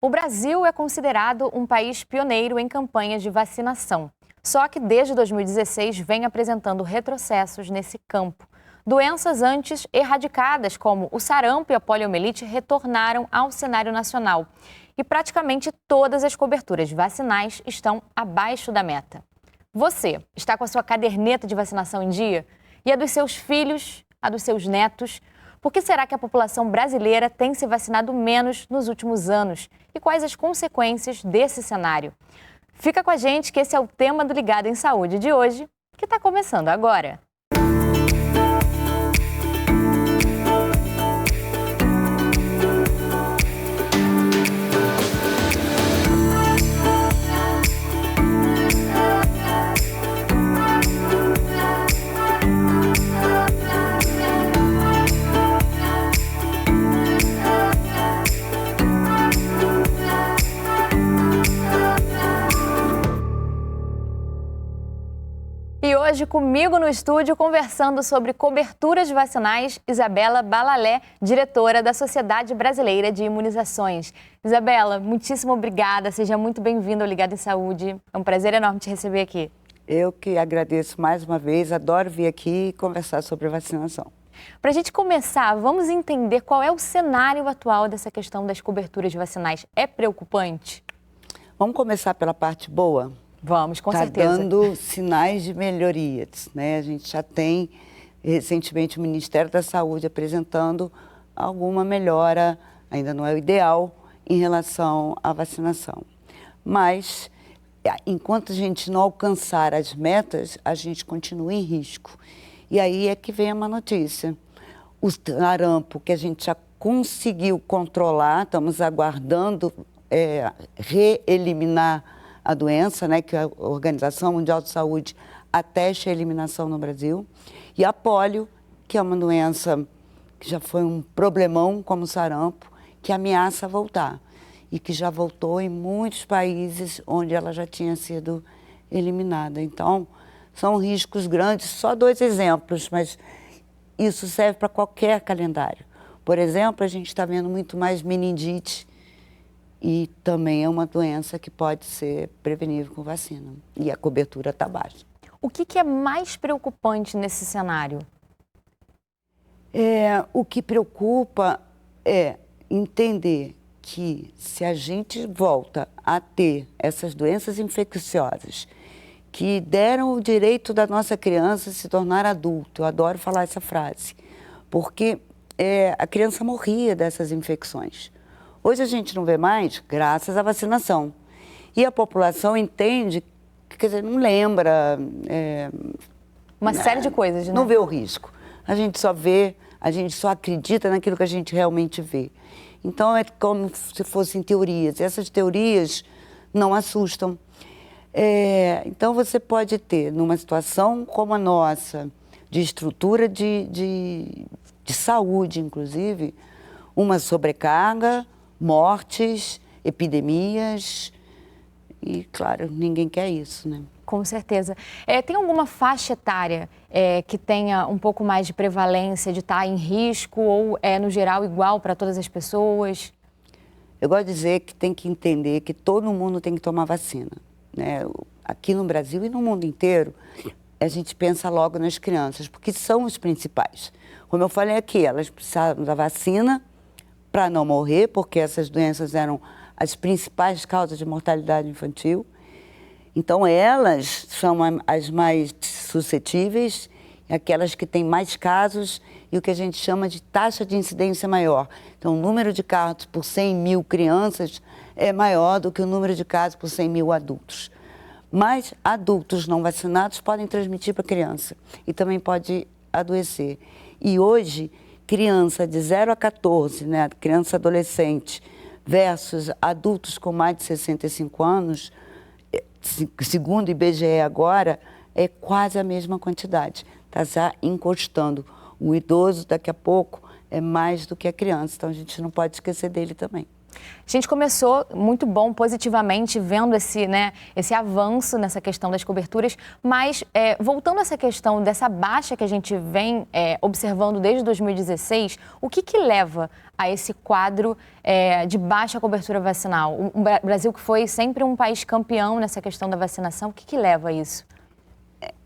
O Brasil é considerado um país pioneiro em campanhas de vacinação. Só que desde 2016 vem apresentando retrocessos nesse campo. Doenças antes erradicadas, como o sarampo e a poliomielite, retornaram ao cenário nacional. E praticamente todas as coberturas vacinais estão abaixo da meta. Você está com a sua caderneta de vacinação em dia? E a dos seus filhos, a dos seus netos? Por que será que a população brasileira tem se vacinado menos nos últimos anos? E quais as consequências desse cenário? Fica com a gente que esse é o tema do Ligado em Saúde de hoje, que está começando agora. E hoje comigo no estúdio, conversando sobre coberturas vacinais, Isabela Balalé, diretora da Sociedade Brasileira de Imunizações. Isabela, muitíssimo obrigada, seja muito bem-vinda ao Ligado em Saúde. É um prazer enorme te receber aqui. Eu que agradeço mais uma vez, adoro vir aqui e conversar sobre vacinação. Para a gente começar, vamos entender qual é o cenário atual dessa questão das coberturas vacinais. É preocupante? Vamos começar pela parte boa? Vamos, com certeza. Está dando sinais de melhorias, né? A gente já tem, recentemente, o Ministério da Saúde apresentando alguma melhora, ainda não é o ideal, em relação à vacinação. Mas, enquanto a gente não alcançar as metas, a gente continua em risco. E aí é que vem a má notícia. O sarampo, que a gente já conseguiu controlar, estamos aguardando reeliminar a doença, né, que a Organização Mundial de Saúde ateste a eliminação no Brasil, e a polio, que é uma doença que já foi um problemão como o sarampo, que ameaça voltar, e que já voltou em muitos países onde ela já tinha sido eliminada. Então, são riscos grandes, só 2 exemplos, mas isso serve para qualquer calendário. Por exemplo, a gente está vendo muito mais meningite, e também é uma doença que pode ser prevenível com vacina. E a cobertura está baixa. O que é mais preocupante nesse cenário? O que preocupa é entender que se a gente volta a ter essas doenças infecciosas que deram o direito da nossa criança se tornar adulto, eu adoro falar essa frase, porque a criança morria dessas infecções. Hoje a gente não vê mais, graças à vacinação. E a população entende, quer dizer, não lembra... Uma série de coisas, né? Não vê o risco. A gente só acredita naquilo que a gente realmente vê. Então é como se fossem teorias. Essas teorias não assustam. Então você pode ter, numa situação como a nossa, de estrutura de saúde, inclusive, uma sobrecarga, mortes, epidemias e, claro, ninguém quer isso, né? Com certeza. Tem alguma faixa etária que tenha um pouco mais de prevalência de estar em risco ou no geral, igual para todas as pessoas? Eu gosto de dizer que tem que entender que todo mundo tem que tomar vacina, né? Aqui no Brasil e no mundo inteiro, a gente pensa logo nas crianças, porque são os principais. Como eu falei aqui, elas precisavam da vacina para não morrer, porque essas doenças eram as principais causas de mortalidade infantil. Então, elas são as mais suscetíveis, aquelas que têm mais casos e o que a gente chama de taxa de incidência maior. Então, o número de casos por 100 mil crianças é maior do que o número de casos por 100 mil adultos. Mas adultos não vacinados podem transmitir para a criança e também pode adoecer. E hoje, criança de 0 a 14, né, criança adolescente, versus adultos com mais de 65 anos, segundo o IBGE agora, é quase a mesma quantidade. Está já encostando. O idoso, daqui a pouco, é mais do que a criança, então a gente não pode esquecer dele também. A gente começou muito bom, positivamente, vendo esse avanço nessa questão das coberturas, mas voltando a essa questão dessa baixa que a gente vem observando desde 2016, o que leva a esse quadro de baixa cobertura vacinal? O Brasil, que foi sempre um país campeão nessa questão da vacinação, o que leva a isso?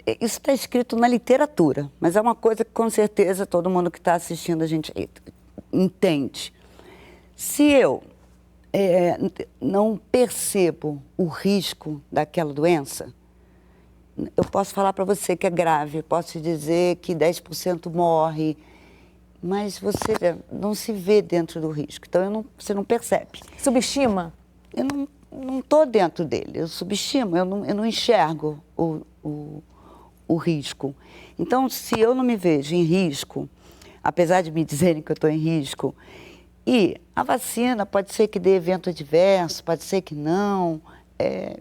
Isso está escrito na literatura, mas é uma coisa que com certeza todo mundo que está assistindo a gente entende. Se eu não percebo o risco daquela doença, eu posso falar para você que é grave, posso te dizer que 10% morre, mas você não se vê dentro do risco, então você não percebe. Subestima? Eu não estou dentro dele, eu subestimo, eu não enxergo o risco. Então, se eu não me vejo em risco, apesar de me dizerem que eu estou em risco, e a vacina pode ser que dê evento adverso, pode ser que não,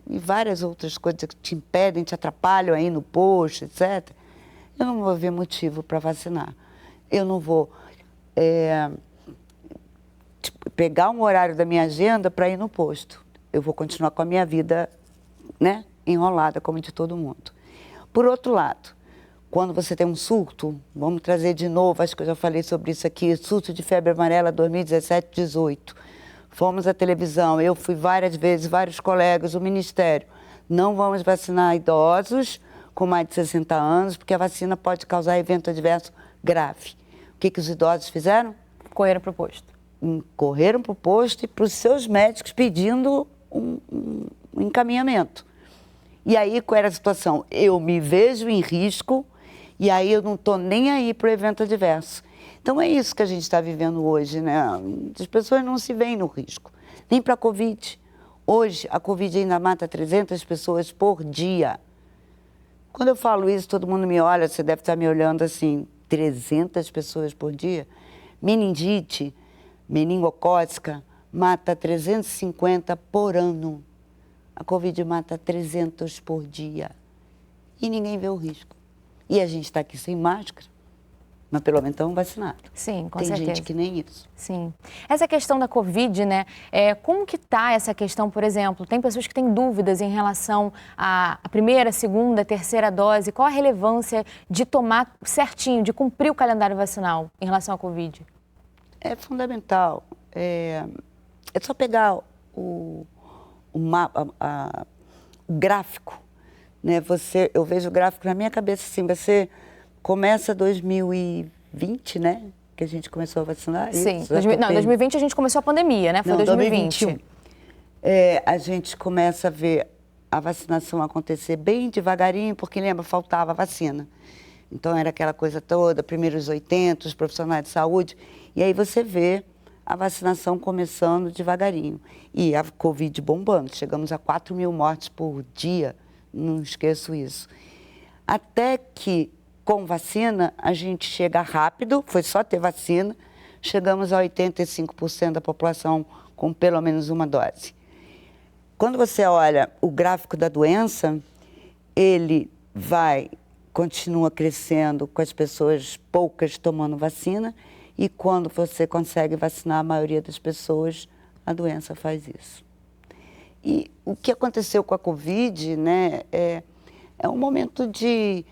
e várias outras coisas que te impedem, te atrapalham aí no posto, etc. Eu não vou ver motivo para vacinar. Eu não vou pegar um horário da minha agenda para ir no posto. Eu vou continuar com a minha vida, né, enrolada, como de todo mundo. Por outro lado, quando você tem um surto, vamos trazer de novo, acho que eu já falei sobre isso aqui, surto de febre amarela 2017-18. Fomos à televisão, eu fui várias vezes, vários colegas, o Ministério. Não vamos vacinar idosos com mais de 60 anos, porque a vacina pode causar evento adverso grave. O que os idosos fizeram? Correram para o posto. Correram para o posto e para os seus médicos pedindo um encaminhamento. E aí, qual era a situação? Eu me vejo em risco e aí eu não estou nem aí para o evento adverso. Então, é isso que a gente está vivendo hoje, né? As pessoas não se veem no risco, nem para a Covid. Hoje, a Covid ainda mata 300 pessoas por dia. Quando eu falo isso, todo mundo me olha, você deve estar me olhando assim, 300 pessoas por dia? Meningite, meningocócica, mata 350 por ano. A Covid mata 300 por dia. E ninguém vê o risco. E a gente está aqui sem máscara, mas pelo menos estamos vacinados. Sim, com certeza. Tem certeza. gente que nem isso. Sim. Essa questão da Covid, né? Como que está essa questão, por exemplo? Tem pessoas que têm dúvidas em relação à primeira, segunda, terceira dose. Qual a relevância de tomar certinho, de cumprir o calendário vacinal em relação à Covid? É fundamental. É só pegar o mapa, o gráfico, né? Eu vejo o gráfico na minha cabeça assim, você começa 2020, né? Que a gente começou a vacinar. Sim, não, 2020 a gente começou a pandemia, né? Foi não, 2020. 2021. A gente começa a ver a vacinação acontecer bem devagarinho, porque lembra, faltava vacina. Então era aquela coisa toda, primeiro os 80, os profissionais de saúde, e aí você vê a vacinação começando devagarinho. E a Covid bombando, chegamos a 4 mil mortes por dia, não esqueço isso. Até que, com vacina, a gente chega rápido, foi só ter vacina, chegamos a 85% da população com pelo menos uma dose. Quando você olha o gráfico da doença, ele continua crescendo com as pessoas poucas tomando vacina, e quando você consegue vacinar a maioria das pessoas, a doença faz isso. E o que aconteceu com a Covid, né, é um momento de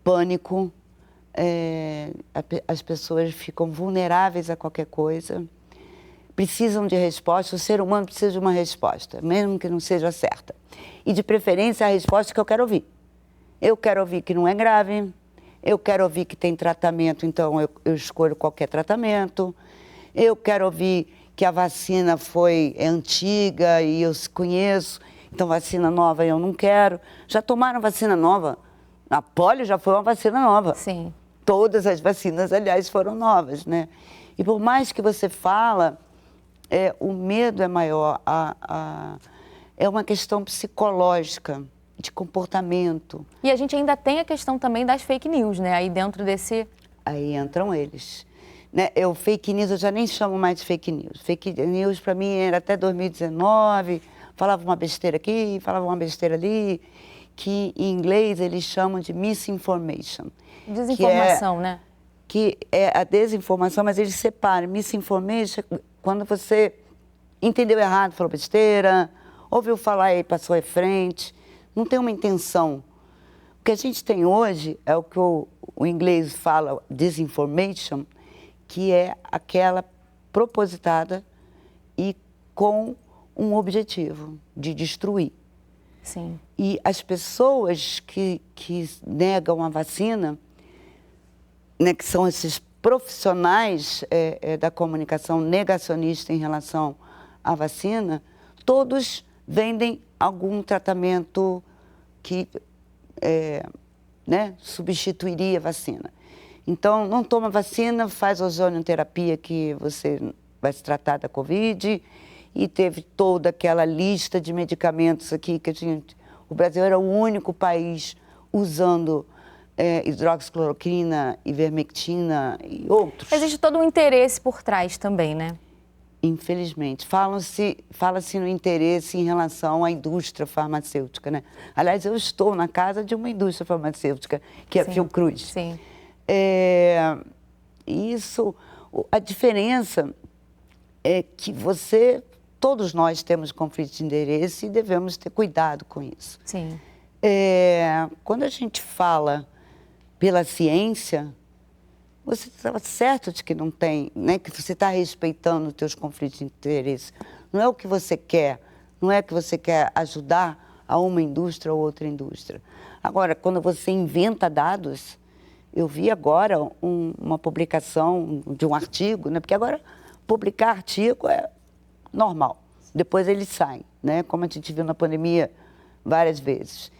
pânico, as pessoas ficam vulneráveis a qualquer coisa, precisam de resposta, o ser humano precisa de uma resposta, mesmo que não seja certa. E de preferência a resposta que eu quero ouvir. Eu quero ouvir que não é grave, eu quero ouvir que tem tratamento, então eu escolho qualquer tratamento. Eu quero ouvir que a vacina é antiga e eu conheço, então vacina nova eu não quero. Já tomaram vacina nova? A polio já foi uma vacina nova. Sim. Todas as vacinas, aliás, foram novas, né? E por mais que você fala, o medo é maior, é uma questão psicológica, de comportamento. E a gente ainda tem a questão também das fake news, né? Aí dentro desse... Aí entram eles. Né? Fake news eu já nem chamo mais de fake news. Fake news para mim era até 2019, falava uma besteira aqui, falava uma besteira ali, que em inglês eles chamam de misinformation. Desinformação, né? Que é a desinformação, mas eles separam. Misinformation quando você entendeu errado, falou besteira, ouviu falar e passou à frente, não tem uma intenção. O que a gente tem hoje é o que o inglês fala disinformation, que é aquela propositada e com um objetivo de destruir. Sim. E as pessoas que negam a vacina, né, que são esses profissionais da comunicação negacionista em relação à vacina, todos vendem algum tratamento que substituiria a vacina. Então, não toma vacina, faz ozonioterapia que você vai se tratar da Covid, e teve toda aquela lista de medicamentos aqui que o Brasil era o único país usando hidroxicloroquina, ivermectina e outros. Existe todo um interesse por trás também, né? Infelizmente. Fala-se no interesse em relação à indústria farmacêutica, né? Aliás, eu estou na casa de uma indústria farmacêutica, que é a Fiocruz. Sim. A diferença é que todos nós temos conflito de interesse e devemos ter cuidado com isso. Sim. Quando a gente fala pela ciência, você está certo de que não tem, né? Que você está respeitando os teus conflitos de interesse. Não é o que você quer, não é que você quer ajudar a uma indústria ou outra indústria. Agora, quando você inventa dados, eu vi agora uma publicação de um artigo, né? Porque agora publicar artigo é normal. Depois eles saem, né? Como a gente viu na pandemia várias vezes.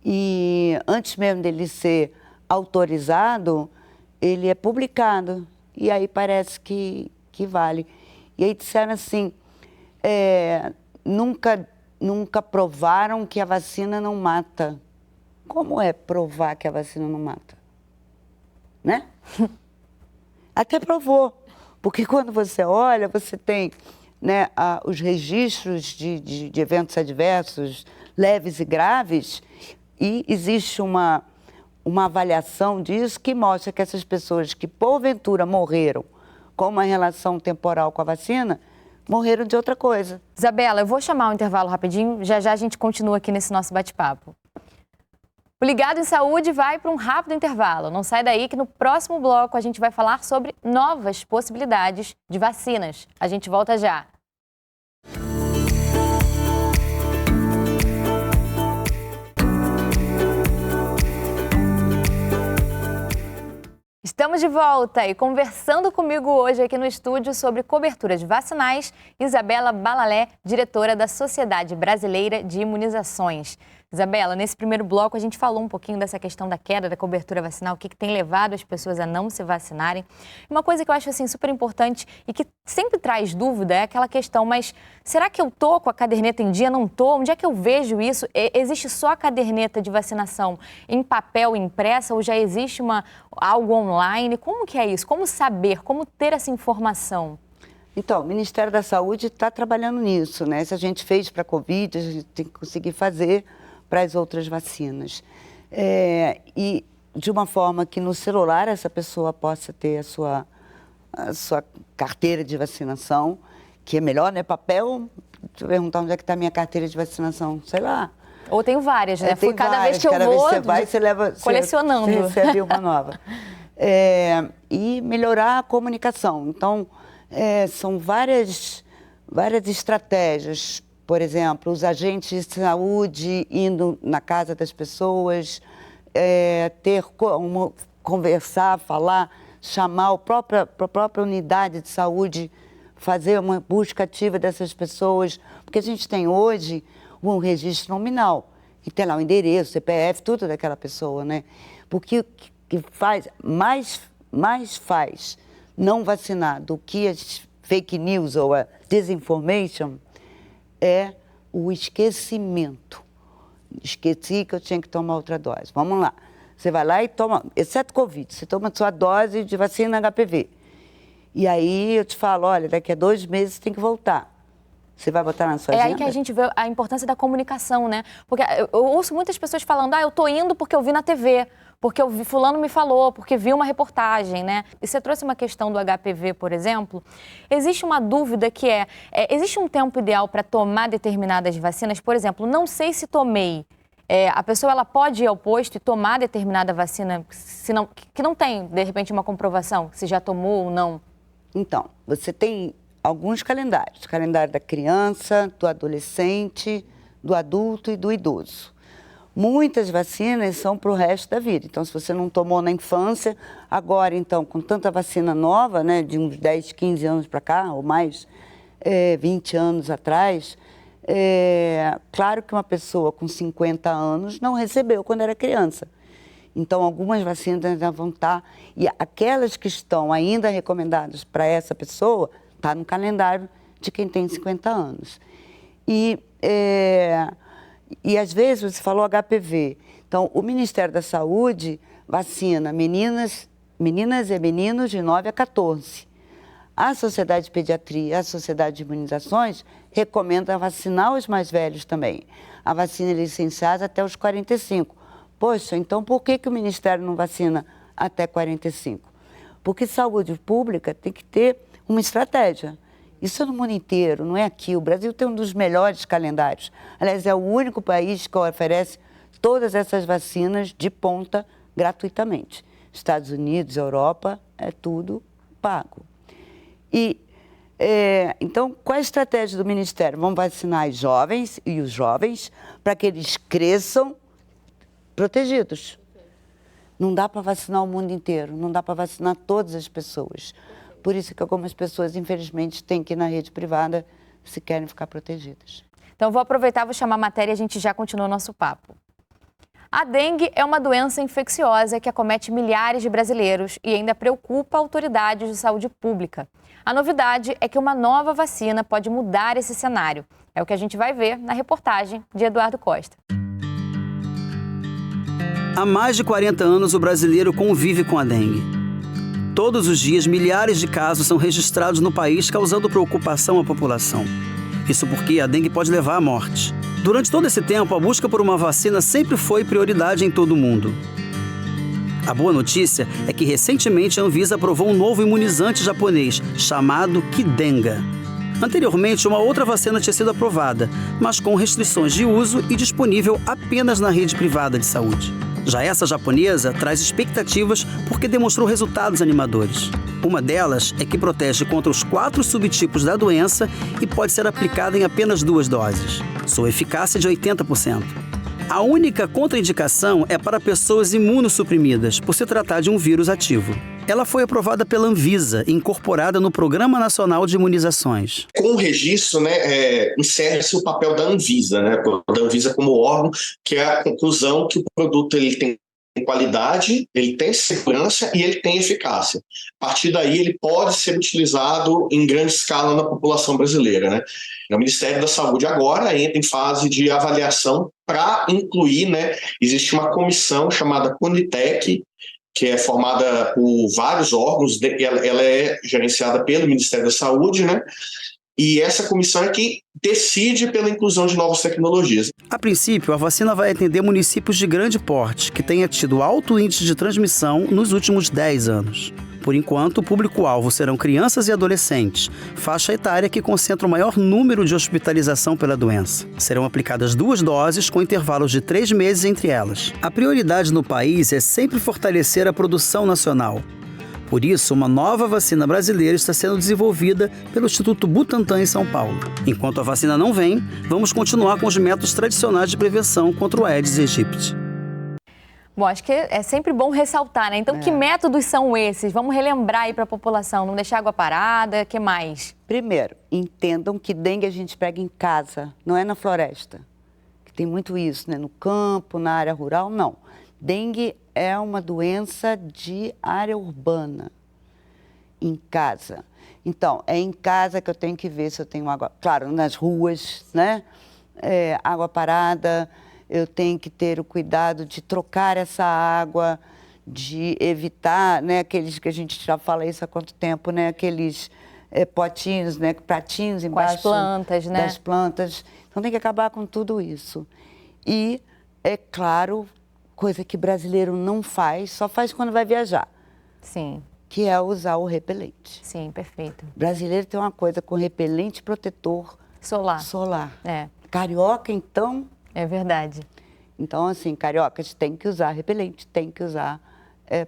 E antes mesmo dele ser autorizado, ele é publicado. E aí parece que vale. E aí disseram assim, nunca provaram que a vacina não mata. Como é provar que a vacina não mata? Né? Até provou. Porque quando você olha, você tem, né, os registros de eventos adversos leves e graves, e existe uma avaliação disso que mostra que essas pessoas que porventura morreram com uma relação temporal com a vacina, morreram de outra coisa. Isabela, eu vou chamar um intervalo rapidinho, já já a gente continua aqui nesse nosso bate-papo. O Ligado em Saúde vai para um rápido intervalo. Não sai daí que no próximo bloco a gente vai falar sobre novas possibilidades de vacinas. A gente volta já. Estamos de volta e conversando comigo hoje aqui no estúdio sobre coberturas vacinais, Isabela Balalé, diretora da Sociedade Brasileira de Imunizações. Isabela, nesse primeiro bloco a gente falou um pouquinho dessa questão da queda da cobertura vacinal, o que tem levado as pessoas a não se vacinarem. Uma coisa que eu acho assim super importante e que sempre traz dúvida é aquela questão, mas será que eu tô com a caderneta em dia, não tô? Onde é que eu vejo isso? Existe só a caderneta de vacinação em papel impressa ou já existe algo online? Como que é isso? Como saber? Como ter essa informação? Então, o Ministério da Saúde está trabalhando nisso, né? Se a gente fez para a Covid, a gente tem que conseguir fazer para as outras vacinas. E de uma forma que no celular essa pessoa possa ter a sua carteira de vacinação, que é melhor, né? Papel, deixa eu perguntar onde é que está a minha carteira de vacinação, sei lá. Ou tenho várias, né? Tem cada várias, vez que eu cada vou, vez que você vai, você leva, colecionando. Você recebe uma nova. E melhorar a comunicação. Então, são várias estratégias. Por exemplo, os agentes de saúde indo na casa das pessoas, conversar, falar, chamar a própria unidade de saúde, fazer uma busca ativa dessas pessoas, porque a gente tem hoje um registro nominal, que tem lá o endereço, CPF, tudo daquela pessoa, né? Porque o que faz, mais faz não vacinar do que as fake news ou a disinformation é o esquecimento. Esqueci que eu tinha que tomar outra dose. Vamos lá. Você vai lá e toma, exceto Covid, você toma a sua dose de vacina HPV. E aí eu te falo, olha, daqui a 2 meses tem que voltar. Você vai botar na sua agenda? agenda? É aí que a gente vê a importância da comunicação, né? Porque eu ouço muitas pessoas falando, eu tô indo porque eu vi na TV, porque eu vi, fulano me falou, porque vi uma reportagem, né? E você trouxe uma questão do HPV, por exemplo. Existe uma dúvida que existe um tempo ideal para tomar determinadas vacinas? Por exemplo, não sei se tomei. A pessoa ela pode ir ao posto e tomar determinada vacina que não tem, de repente, uma comprovação, se já tomou ou não? Então, você tem alguns calendários. O calendário da criança, do adolescente, do adulto e do idoso. Muitas vacinas são para o resto da vida. Então, se você não tomou na infância, agora, então, com tanta vacina nova, né, de uns 10, 15 anos para cá, ou mais, 20 anos atrás, claro que uma pessoa com 50 anos não recebeu quando era criança. Então, algumas vacinas ainda vão estar, e aquelas que estão ainda recomendadas para essa pessoa, está no calendário de quem tem 50 anos. E às vezes, você falou HPV. Então, o Ministério da Saúde vacina meninas e meninos de 9 a 14. A Sociedade de Pediatria, a Sociedade de Imunizações, recomenda vacinar os mais velhos também. A vacina é licenciada até os 45. Poxa, então por que o Ministério não vacina até 45? Porque saúde pública tem que ter uma estratégia. Isso é no mundo inteiro, não é aqui. O Brasil tem um dos melhores calendários. Aliás, é o único país que oferece todas essas vacinas de ponta gratuitamente. Estados Unidos, Europa, é tudo pago. Então, qual é a estratégia do Ministério? Vamos vacinar os jovens para que eles cresçam protegidos. Não dá para vacinar o mundo inteiro, não dá para vacinar todas as pessoas. Por isso que algumas pessoas, infelizmente, têm que ir na rede privada se querem ficar protegidas. Então, vou aproveitar, vou chamar a matéria e a gente já continua o nosso papo. A dengue é uma doença infecciosa que acomete milhares de brasileiros e ainda preocupa autoridades de saúde pública. A novidade é que uma nova vacina pode mudar esse cenário. É o que a gente vai ver na reportagem de Eduardo Costa. Há mais de 40 anos, o brasileiro convive com a dengue. Todos os dias, milhares de casos são registrados no país, causando preocupação à população. Isso porque a dengue pode levar à morte. Durante todo esse tempo, a busca por uma vacina sempre foi prioridade em todo o mundo. A boa notícia é que, recentemente, a Anvisa aprovou um novo imunizante japonês, chamado Qdenga. Anteriormente, uma outra vacina tinha sido aprovada, mas com restrições de uso e disponível apenas na rede privada de saúde. Já essa japonesa traz expectativas porque demonstrou resultados animadores. Uma delas é que protege contra os 4 subtipos da doença e pode ser aplicada em apenas 2 doses. Sua eficácia é de 80%. A única contraindicação é para pessoas imunossuprimidas, por se tratar de um vírus ativo. Ela foi aprovada pela Anvisa, incorporada no Programa Nacional de Imunizações. Com o registro, encerra-se o papel da Anvisa, da Anvisa como órgão, que é a conclusão que o produto ele tem qualidade, ele tem segurança e ele tem eficácia. A partir daí, ele pode ser utilizado em grande escala na população brasileira. O Ministério da Saúde agora entra em fase de avaliação para incluir, existe uma comissão chamada Conitec, que é formada por vários órgãos, ela é gerenciada pelo Ministério da Saúde, e essa comissão é que decide pela inclusão de novas tecnologias. A princípio, a vacina vai atender municípios de grande porte, que tenha tido alto índice de transmissão nos últimos 10 anos. Por enquanto, o público-alvo serão crianças e adolescentes, faixa etária que concentra o maior número de hospitalização pela doença. Serão aplicadas 2 doses com intervalos de 3 meses entre elas. A prioridade no país é sempre fortalecer a produção nacional. Por isso, uma nova vacina brasileira está sendo desenvolvida pelo Instituto Butantan em São Paulo. Enquanto a vacina não vem, vamos continuar com os métodos tradicionais de prevenção contra o Aedes aegypti. Bom, acho que é sempre bom ressaltar, Então, que métodos são esses? Vamos relembrar aí para a população, não deixar água parada, o que mais? Primeiro, entendam que dengue a gente pega em casa, não é na floresta. Que tem muito isso, no campo, na área rural, não. Dengue é uma doença de área urbana, em casa. Então, é em casa que eu tenho que ver se eu tenho água, claro, nas ruas, água parada. Eu tenho que ter o cuidado de trocar essa água, de evitar, aqueles que a gente já fala isso há quanto tempo, aqueles potinhos, né, pratinhos Com embaixo as plantas, né? das plantas. Então tem que acabar com tudo isso. E, é claro, coisa que brasileiro não faz, só faz quando vai viajar, Sim, que é usar o repelente. sim, perfeito. Brasileiro tem uma coisa com repelente protetor Solar. solar. É, Carioca, então... é verdade. Então, assim, cariocas têm que usar repelente, têm que usar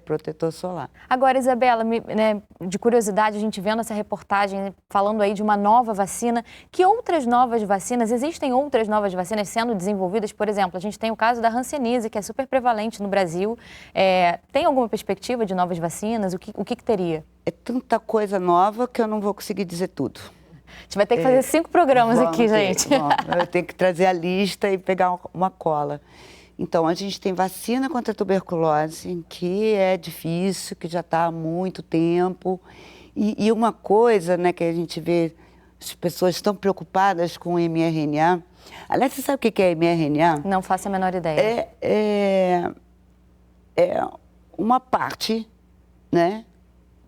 protetor solar. Agora, Isabela, né, de curiosidade, a gente vendo essa reportagem, né, falando aí de uma nova vacina, que outras novas vacinas, existem outras novas vacinas sendo desenvolvidas? Por exemplo, a gente tem o caso da Hanseníase, que é super prevalente no Brasil. Tem alguma perspectiva de novas vacinas? O que teria? É tanta coisa nova que eu não vou conseguir dizer tudo. A gente vai ter que fazer 5 programas aqui, gente. Eu tenho que trazer a lista e pegar uma cola. Então, a gente tem vacina contra a tuberculose, que é difícil, que já está há muito tempo. E uma coisa, né, que a gente vê, as pessoas estão preocupadas com o mRNA. Aliás, você sabe o que é mRNA? Não faço a menor ideia. É uma parte, né,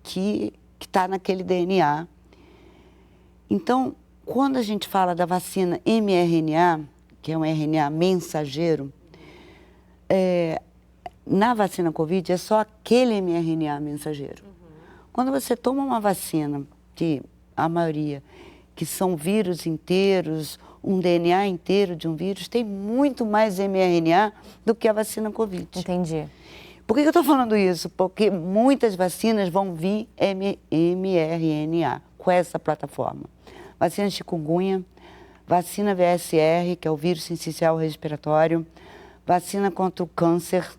que está naquele DNA. Então, quando a gente fala da vacina mRNA, que é um RNA mensageiro, na vacina Covid é só aquele mRNA mensageiro. Quando você toma uma vacina, que a maioria, que são vírus inteiros, um DNA inteiro de um vírus, tem muito mais mRNA do que a vacina Covid. Entendi. Por que eu estou falando isso? Porque muitas vacinas vão vir mRNA com essa plataforma. Vacina de chikungunya, vacina VSR, que é o vírus sincicial respiratório, vacina contra o câncer,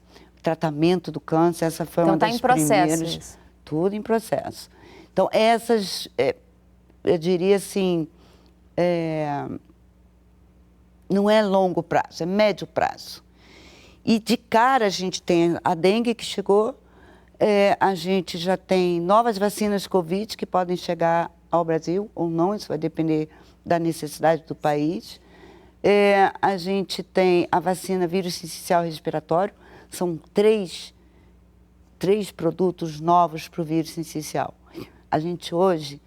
tratamento do câncer, essa foi uma das primeiras. Então está em processo isso. Tudo em processo. Então essas, eu diria assim, não é longo prazo, é médio prazo. E de cara a gente tem a dengue que chegou, a gente já tem novas vacinas Covid que podem chegar ao Brasil ou não, isso vai depender da necessidade do país. A gente tem a vacina vírus sincicial respiratório, são três produtos novos para o vírus sincicial. A gente hoje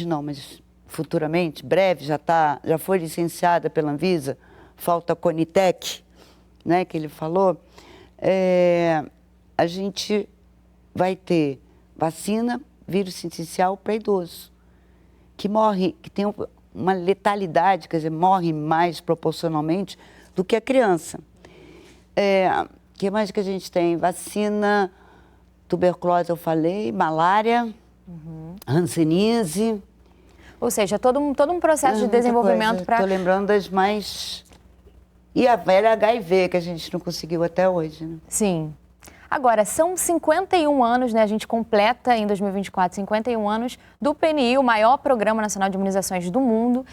não, mas futuramente, breve, já foi licenciada pela Anvisa, falta a Conitec, né, que ele falou, a gente vai ter vacina vírus sincicial para idoso, que tem uma letalidade, quer dizer, morre mais proporcionalmente do que a criança. O que mais que a gente tem? Vacina, tuberculose eu falei, malária, hanseníase. Ou seja, todo um processo de desenvolvimento para... Estou lembrando das mais... E a velha HIV, que a gente não conseguiu até hoje, né? Sim. Agora, são 51 anos, né? A gente completa em 2024 51 anos do PNI, o maior programa nacional de imunizações do mundo.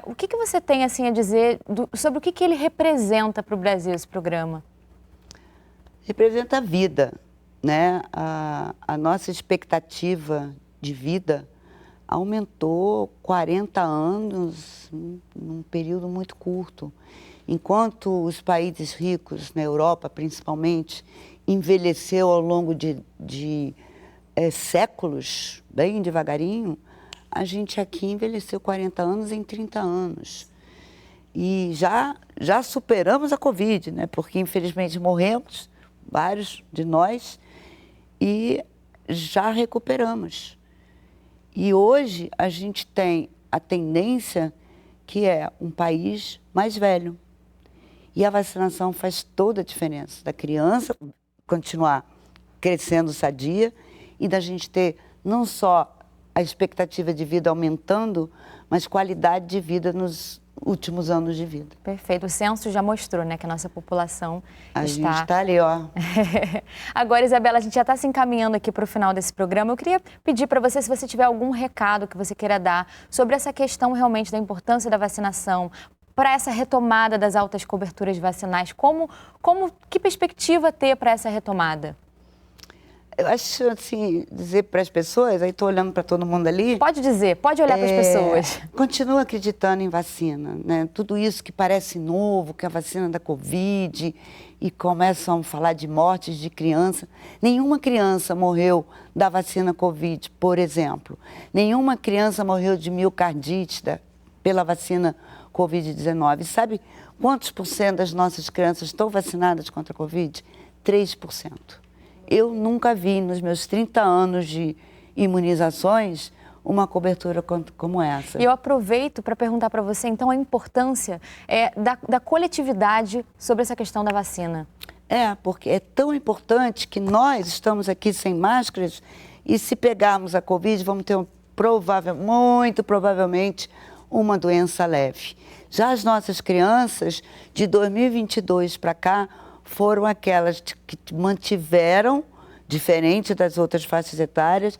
O que você tem assim, a dizer sobre o que ele representa para o Brasil, esse programa? Representa a vida, né? A nossa expectativa de vida aumentou 40 anos num período muito curto. Enquanto os países ricos, na Europa principalmente, envelheceu ao longo de séculos, bem devagarinho, a gente aqui envelheceu 40 anos em 30 anos. E já superamos a Covid, né? Porque infelizmente morremos, vários de nós, e já recuperamos. E hoje a gente tem a tendência que é um país mais velho. E a vacinação faz toda a diferença, da criança continuar crescendo sadia e da gente ter não só a expectativa de vida aumentando, mas qualidade de vida nos últimos anos de vida. Perfeito. O censo já mostrou, né, que a nossa população A gente está ali, ó. Agora, Isabela, a gente já está se encaminhando aqui para o final desse programa. Eu queria pedir para você, se você tiver algum recado que você queira dar sobre essa questão realmente da importância da vacinação, para essa retomada das altas coberturas vacinais, que perspectiva ter para essa retomada? Eu acho, assim, dizer para as pessoas, aí estou olhando para todo mundo ali... Pode dizer, pode olhar para as pessoas. Continua acreditando em vacina, né? Tudo isso que parece novo, que é a vacina da Covid, e começam a falar de mortes de criança. Nenhuma criança morreu da vacina Covid, por exemplo. Nenhuma criança morreu de miocardite pela vacina Covid-19. Sabe quantos % das nossas crianças estão vacinadas contra a Covid? 3%. Eu nunca vi, nos meus 30 anos de imunizações, uma cobertura como essa. E eu aproveito para perguntar para você, então, a importância da coletividade sobre essa questão da vacina. Porque é tão importante que nós estamos aqui sem máscaras e se pegarmos a Covid, vamos ter muito provavelmente, uma doença leve. Já as nossas crianças, de 2022 para cá, foram aquelas que mantiveram, diferente das outras faixas etárias,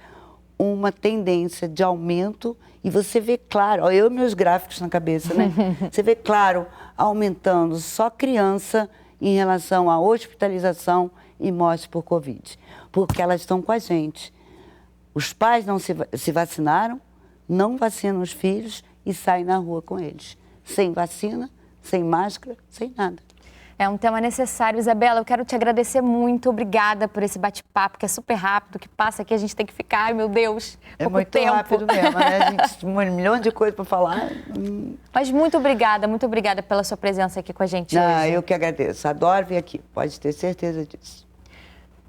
uma tendência de aumento, e você vê claro, eu e meus gráficos na cabeça, né? Você vê claro, aumentando só criança em relação à hospitalização e morte por Covid, porque elas estão com a gente. Os pais não se vacinaram, não vacinam os filhos e saem na rua com eles, sem vacina, sem máscara, sem nada. É um tema necessário. Isabela, eu quero te agradecer muito. Obrigada por esse bate-papo, que é super rápido, que passa aqui, a gente tem que ficar, ai meu Deus, pouco muito tempo. Rápido mesmo, né? A gente tem um milhão de coisas para falar. Mas muito obrigada pela sua presença aqui com a gente hoje. Eu que agradeço, adoro vir aqui, pode ter certeza disso.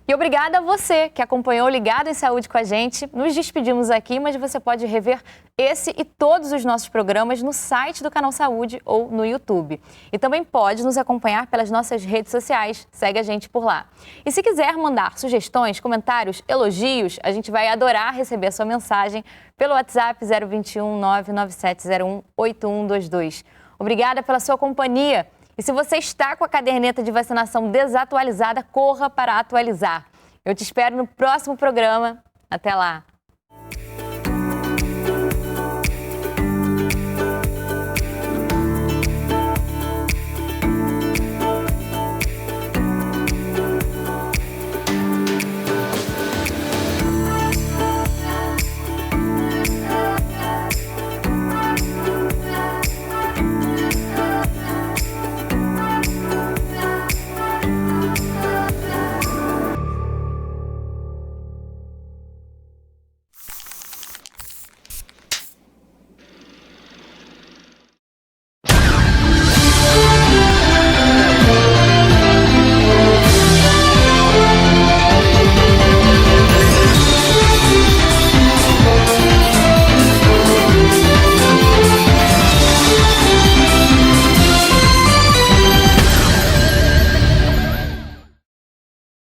E obrigada a você que acompanhou Ligado em Saúde com a gente. Nos despedimos aqui, mas você pode rever esse e todos os nossos programas no site do Canal Saúde ou no YouTube. E também pode nos acompanhar pelas nossas redes sociais. Segue a gente por lá. E se quiser mandar sugestões, comentários, elogios, a gente vai adorar receber a sua mensagem pelo WhatsApp 021 99701 8122. Obrigada pela sua companhia. E se você está com a caderneta de vacinação desatualizada, corra para atualizar. Eu te espero no próximo programa. Até lá!